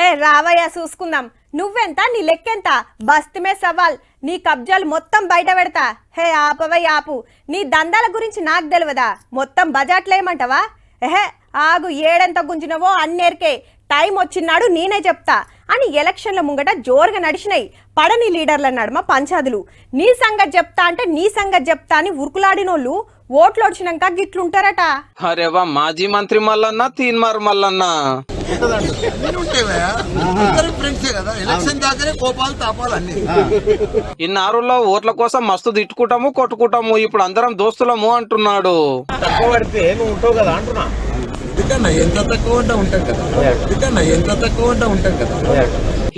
హే రావయ్య చూసుకుందాం. నువ్వెంత నీ లెక్కెంత? బస్తమే సవాల్. నీ కబ్జాలు మొత్తం బయట పెడతా. హే ఆపవయ్య ఆపు. నీ దందాల గురించి నాకు తెలియదా? మొత్తం బజాట్లేయమంటావా? ఎహే ఆగు, ఏడెంత గుంజినవో అన్నేరికే. టైం వచ్చినాడు నేనే చెప్తా అని ఎలక్షన్ల ముంగట జోరుగా నడిచినాయి పడని లీడర్ల నడుమ పంచాదులు. నీ సంగతి చెప్తా అంటే నీ సంగతి చెప్తా అని ఉరుకులాడినోళ్ళు ఓట్లు వచ్చినాక గిట్లుంటారట. అరేవా మాజీ మంత్రి మల్లన్న తీన్మార్ మల్లన్న ఇన్నారుల్లో ఓట్ల కోసం మస్తు తిట్టుకుంటాము కొట్టుకుంటాము, ఇప్పుడు అందరం దోస్తులము అంటున్నాడు.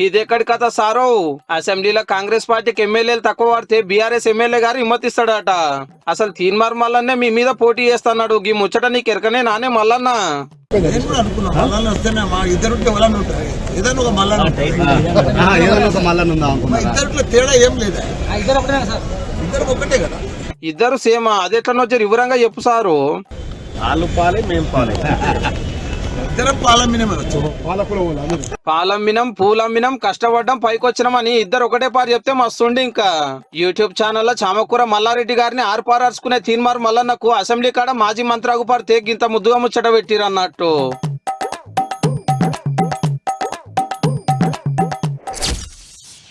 ఇదెక్కడి కథ సారో? అసెంబ్లీలో కాంగ్రెస్ పార్టీకి ఎమ్మెల్యేలు తక్కువ పడితే బీఆర్ఎస్ ఎమ్మెల్యే గారు హిమ్మతిస్తాడట. అసలు తీన్మార్ మల్లన్నే మీ మీద పోటీ చేస్తున్నాడు. గీ ముచ్చట నీకు ఎరకనే నానే మల్లన్న? ఇద్దరు సేమా? అదెట్లనో జర వివరంగా చెప్పు సారు. పాలమ్మినం పూలమ్మినం కష్టపడ్డం పైకొచ్చినాం అని ఇద్దరు ఒకటే పారు చెప్తే మస్తుండి. ఇంకా యూట్యూబ్ ఛానల్లో చామకూర మల్లారెడ్డి గారిని ఆర్పారార్చుకునే తీన్మార్ మల్లన్నకు అసెంబ్లీ కాడ మాజీ మంత్రి అగుపడితే గింత ముద్దుగా ముచ్చట పెట్టిరన్నట్టు.